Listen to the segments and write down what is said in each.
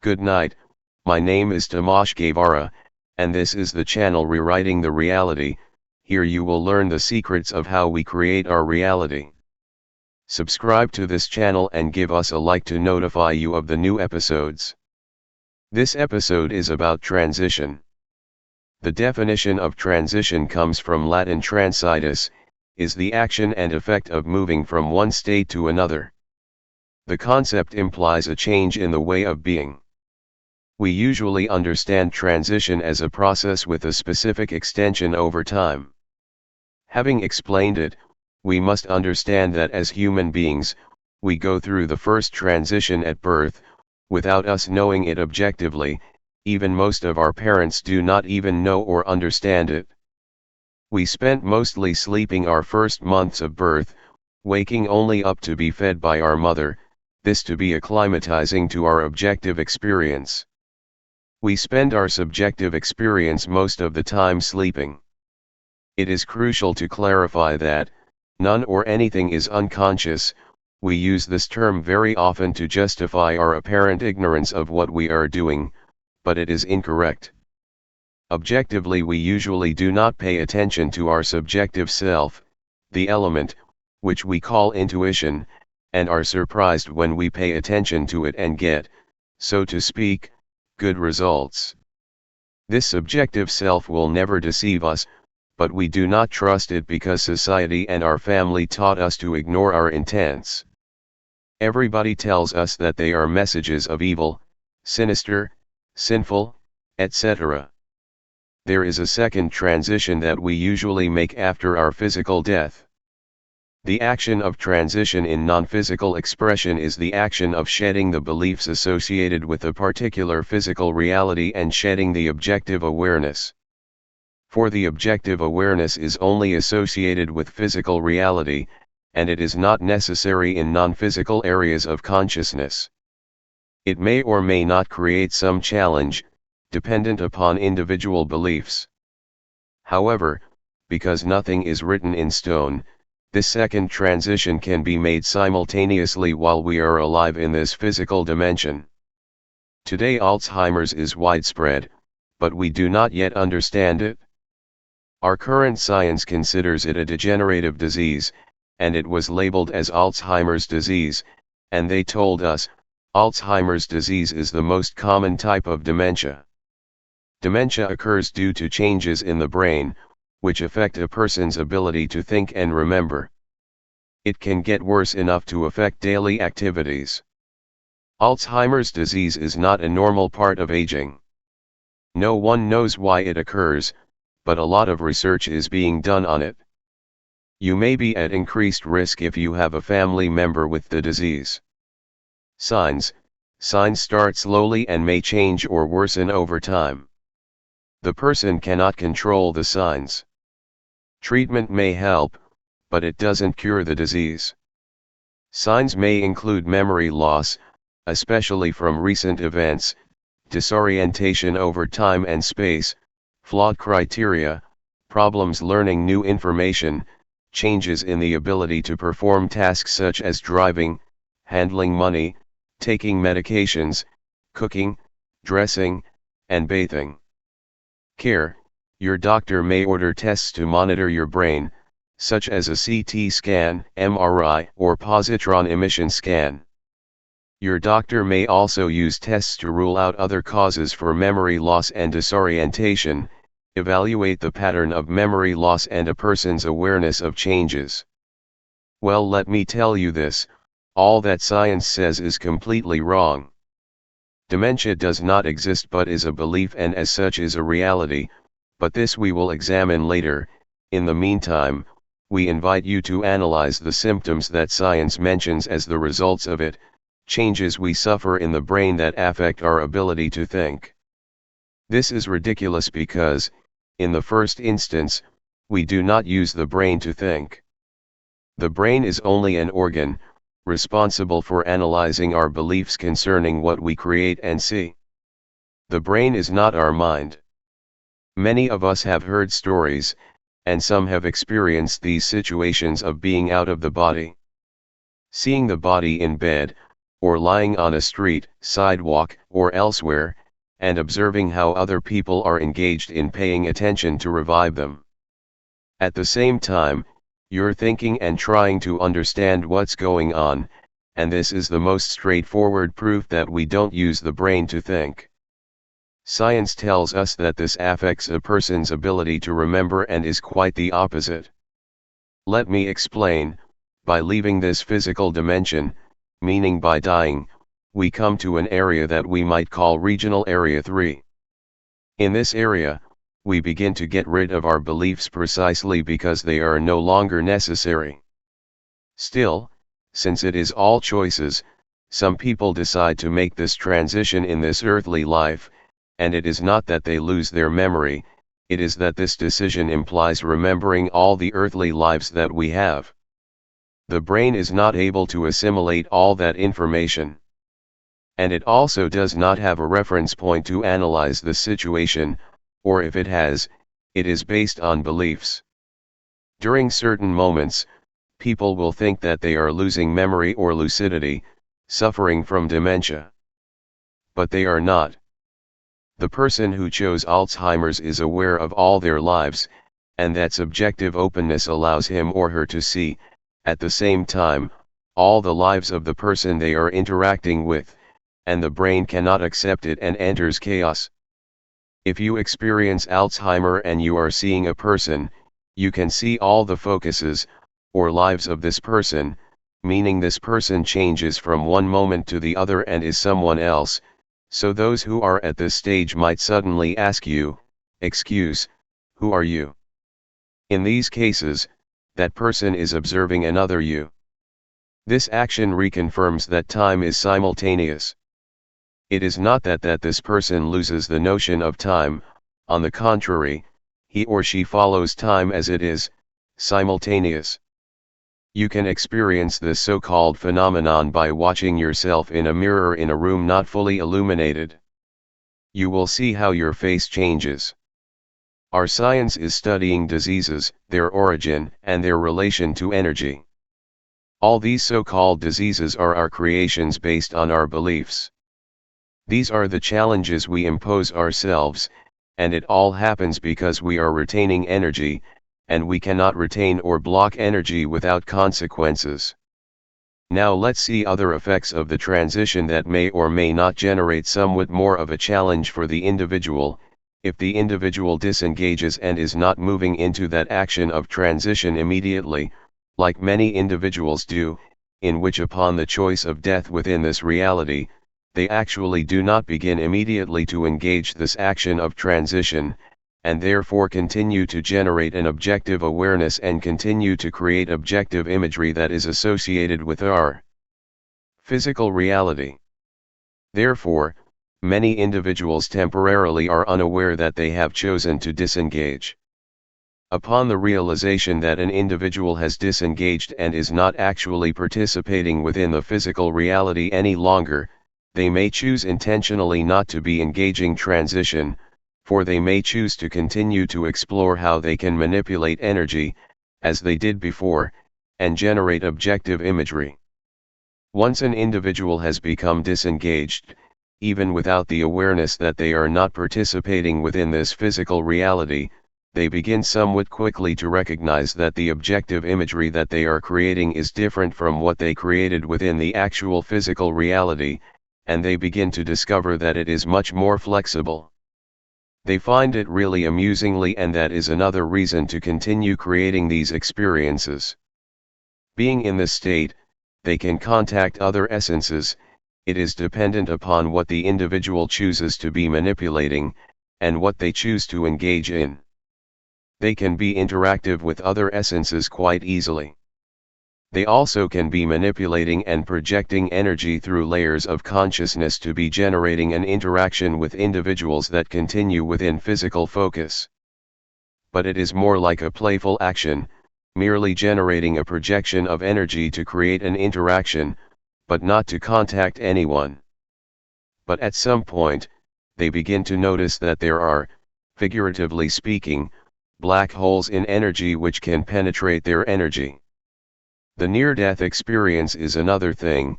Good night, my name is Tomasz Guevara, and this is the channel Rewriting the Reality. Here you will learn the secrets of how we create our reality. Subscribe to this channel and give us a like to notify you of the new episodes. This episode is about transition. The definition of transition comes from Latin transitus, is the action and effect of moving from one state to another. The concept implies a change in the way of being. We usually understand transition as a process with a specific extension over time. Having explained it, we must understand that as human beings, we go through the first transition at birth, without us knowing it objectively. Even most of our parents do not even know or understand it. We spent mostly sleeping our first months of birth, waking only up to be fed by our mother, this to be acclimatizing to our objective experience. We spend our subjective experience most of the time sleeping. It is crucial to clarify that none or anything is unconscious. We use this term very often to justify our apparent ignorance of what we are doing, but it is incorrect. Objectively, we usually do not pay attention to our subjective self, the element, which we call intuition, and are surprised when we pay attention to it and get, so to speak, good results. This subjective self will never deceive us, but we do not trust it because society and our family taught us to ignore our intents. Everybody tells us that they are messages of evil, sinister, sinful, etc. There is a second transition that we usually make after our physical death. The action of transition in non-physical expression is the action of shedding the beliefs associated with a particular physical reality and shedding the objective awareness. For the objective awareness is only associated with physical reality, and it is not necessary in non-physical areas of consciousness. It may or may not create some challenge, dependent upon individual beliefs. However, because nothing is written in stone, this second transition can be made simultaneously while we are alive in this physical dimension. Today Alzheimer's is widespread, but we do not yet understand it. Our current science considers it a degenerative disease, and it was labeled as Alzheimer's disease, and they told us, Alzheimer's disease is the most common type of dementia. Dementia occurs due to changes in the brain, which affect a person's ability to think and remember. It can get worse enough to affect daily activities. Alzheimer's disease is not a normal part of aging. No one knows why it occurs, but a lot of research is being done on it. You may be at increased risk if you have a family member with the disease. Signs start slowly and may change or worsen over time. The person cannot control the signs. Treatment may help, but it doesn't cure the disease. Signs may include memory loss, especially from recent events, disorientation over time and space, flawed criteria, problems learning new information, changes in the ability to perform tasks such as driving, handling money, taking medications, cooking, dressing, and bathing. Care: your doctor may order tests to monitor your brain, such as a CT scan, MRI, or positron emission scan. Your doctor may also use tests to rule out other causes for memory loss and disorientation, evaluate the pattern of memory loss and a person's awareness of changes. Well, let me tell you this, all that science says is completely wrong. Dementia does not exist but is a belief and as such is a reality, but this we will examine later. In the meantime, we invite you to analyze the symptoms that science mentions as the results of it, changes we suffer in the brain that affect our ability to think. This is ridiculous because, in the first instance, we do not use the brain to think. The brain is only an organ, responsible for analyzing our beliefs concerning what we create and see. The brain is not our mind. Many of us have heard stories, and some have experienced these situations of being out of the body. Seeing the body in bed, or lying on a street, sidewalk, or elsewhere, and observing how other people are engaged in paying attention to revive them. At the same time, you're thinking and trying to understand what's going on, and this is the most straightforward proof that we don't use the brain to think. Science tells us that this affects a person's ability to remember and is quite the opposite. Let me explain. By leaving this physical dimension, meaning by dying, we come to an area that we might call regional area 3. In this area, we begin to get rid of our beliefs precisely because they are no longer necessary. Still, since it is all choices, some people decide to make this transition in this earthly life, and it is not that they lose their memory, it is that this decision implies remembering all the earthly lives that we have. The brain is not able to assimilate all that information. And it also does not have a reference point to analyze the situation, or if it has, it is based on beliefs. During certain moments, people will think that they are losing memory or lucidity, suffering from dementia. But they are not. The person who chose Alzheimer's is aware of all their lives, and that subjective openness allows him or her to see, at the same time, all the lives of the person they are interacting with, and the brain cannot accept it and enters chaos. If you experience Alzheimer and you are seeing a person, you can see all the focuses, or lives of this person, meaning this person changes from one moment to the other and is someone else, so those who are at this stage might suddenly ask you, "Excuse, who are you?" In these cases, that person is observing another you. This action reconfirms that time is simultaneous. It is not that this person loses the notion of time, on the contrary, he or she follows time as it is, simultaneous. You can experience this so-called phenomenon by watching yourself in a mirror in a room not fully illuminated. You will see how your face changes. Our science is studying diseases, their origin, and their relation to energy. All these so-called diseases are our creations based on our beliefs. These are the challenges we impose ourselves, and it all happens because we are retaining energy, and we cannot retain or block energy without consequences. Now let's see other effects of the transition that may or may not generate somewhat more of a challenge for the individual. If the individual disengages and is not moving into that action of transition immediately, like many individuals do, in which upon the choice of death within this reality, they actually do not begin immediately to engage this action of transition, and therefore continue to generate an objective awareness and continue to create objective imagery that is associated with our physical reality. Therefore, many individuals temporarily are unaware that they have chosen to disengage. Upon the realization that an individual has disengaged and is not actually participating within the physical reality any longer, they may choose intentionally not to be engaging transition, for they may choose to continue to explore how they can manipulate energy, as they did before, and generate objective imagery. Once an individual has become disengaged, even without the awareness that they are not participating within this physical reality, they begin somewhat quickly to recognize that the objective imagery that they are creating is different from what they created within the actual physical reality, and they begin to discover that it is much more flexible. They find it really amusingly, and that is another reason to continue creating these experiences. Being in this state, they can contact other essences. It is dependent upon what the individual chooses to be manipulating, and what they choose to engage in. They can be interactive with other essences quite easily. They also can be manipulating and projecting energy through layers of consciousness to be generating an interaction with individuals that continue within physical focus. But it is more like a playful action, merely generating a projection of energy to create an interaction, but not to contact anyone. But at some point, they begin to notice that there are, figuratively speaking, black holes in energy which can penetrate their energy. The near-death experience is another thing,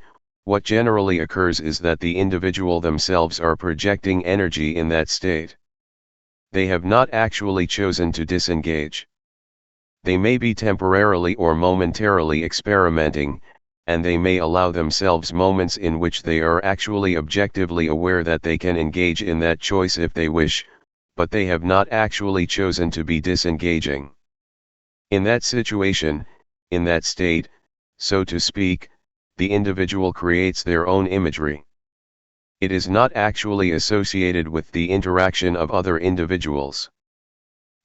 What generally occurs is that the individual themselves are projecting energy in that state. They have not actually chosen to disengage. They may be temporarily or momentarily experimenting, and they may allow themselves moments in which they are actually objectively aware that they can engage in that choice if they wish, but they have not actually chosen to be disengaging. In that situation, in that state, so to speak, the individual creates their own imagery. It is not actually associated with the interaction of other individuals.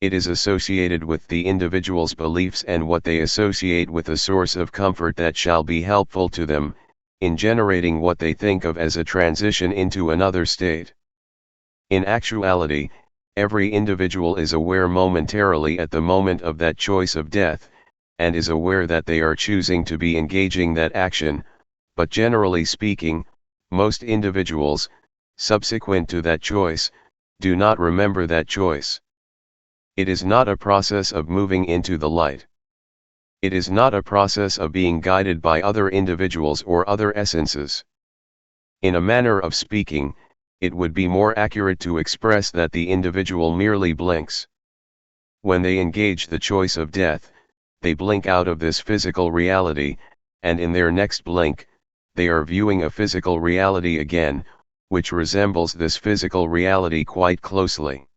It is associated with the individual's beliefs and what they associate with a source of comfort that shall be helpful to them, in generating what they think of as a transition into another state. In actuality, every individual is aware momentarily at the moment of that choice of death, and is aware that they are choosing to be engaging that action, but generally speaking, most individuals, subsequent to that choice, do not remember that choice. It is not a process of moving into the light. It is not a process of being guided by other individuals or other essences. In a manner of speaking, it would be more accurate to express that the individual merely blinks. When they engage the choice of death, they blink out of this physical reality, and in their next blink, they are viewing a physical reality again, which resembles this physical reality quite closely.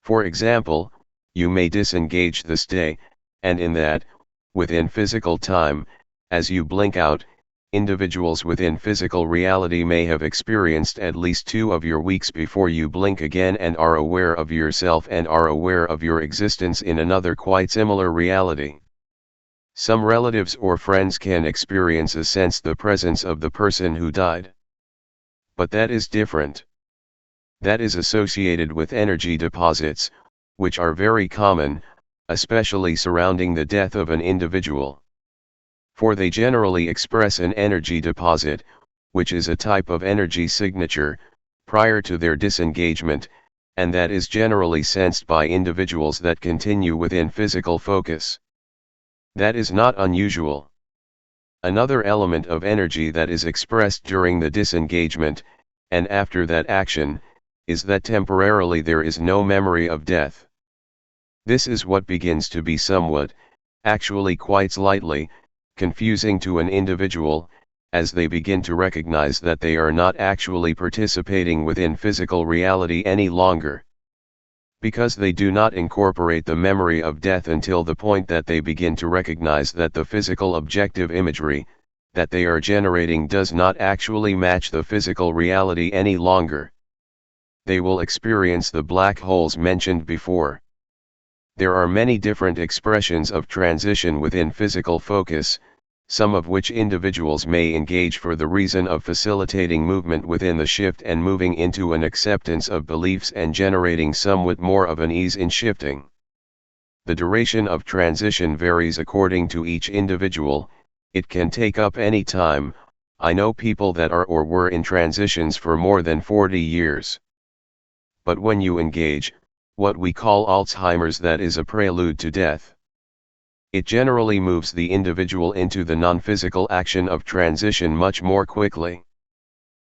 For example, you may disengage this day, and in that, within physical time, as you blink out, individuals within physical reality may have experienced at least 2 of your weeks before you blink again and are aware of yourself and are aware of your existence in another quite similar reality. Some relatives or friends can experience a sense the presence of the person who died. But that is different. That is associated with energy deposits, which are very common, especially surrounding the death of an individual. For they generally express an energy deposit, which is a type of energy signature, prior to their disengagement, and that is generally sensed by individuals that continue within physical focus. That is not unusual. Another element of energy that is expressed during the disengagement, and after that action, is that temporarily there is no memory of death. This is what begins to be somewhat, actually quite slightly, confusing to an individual, as they begin to recognize that they are not actually participating within physical reality any longer. Because they do not incorporate the memory of death until the point that they begin to recognize that the physical objective imagery that they are generating does not actually match the physical reality any longer. They will experience the black holes mentioned before. There are many different expressions of transition within physical focus, some of which individuals may engage for the reason of facilitating movement within the shift and moving into an acceptance of beliefs and generating somewhat more of an ease in shifting. The duration of transition varies according to each individual. It can take up any time. I know people that are or were in transitions for more than 40 years. But when you engage, what we call Alzheimer's, that is a prelude to death. It generally moves the individual into the non-physical action of transition much more quickly.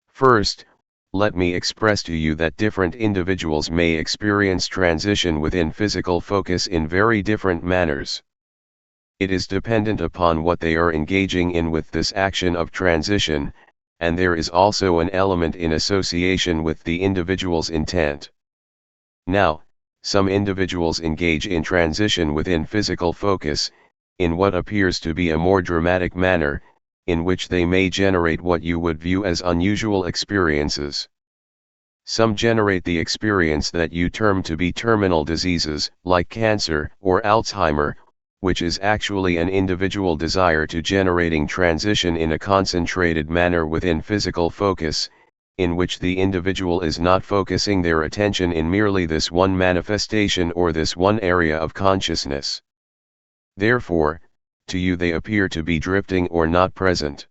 First, let me express to you that different individuals may experience transition within physical focus in very different manners. It is dependent upon what they are engaging in with this action of transition, and there is also an element in association with the individual's intent. Now, some individuals engage in transition within physical focus, in what appears to be a more dramatic manner, in which they may generate what you would view as unusual experiences. Some generate the experience that you term to be terminal diseases, like cancer or Alzheimer, which is actually an individual desire to generating transition in a concentrated manner within physical focus, in which the individual is not focusing their attention in merely this one manifestation or this one area of consciousness. Therefore, to you they appear to be drifting or not present.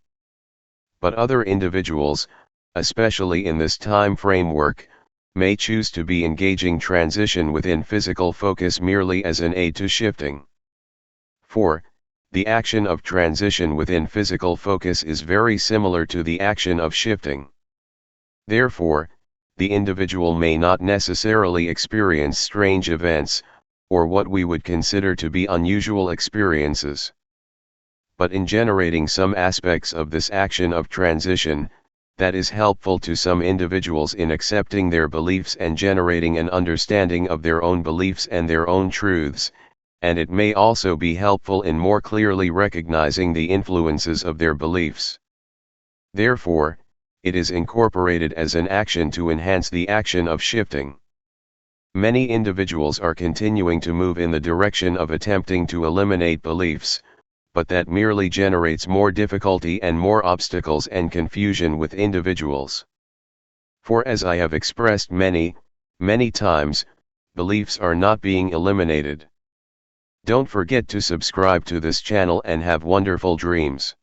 But other individuals, especially in this time framework, may choose to be engaging transition within physical focus merely as an aid to shifting. For the action of transition within physical focus is very similar to the action of shifting. Therefore, the individual may not necessarily experience strange events, or what we would consider to be unusual experiences. But in generating some aspects of this action of transition, that is helpful to some individuals in accepting their beliefs and generating an understanding of their own beliefs and their own truths, and it may also be helpful in more clearly recognizing the influences of their beliefs. Therefore, it is incorporated as an action to enhance the action of shifting. Many individuals are continuing to move in the direction of attempting to eliminate beliefs, but that merely generates more difficulty and more obstacles and confusion with individuals. For as I have expressed many times, beliefs are not being eliminated. Don't forget to subscribe to this channel and have wonderful dreams.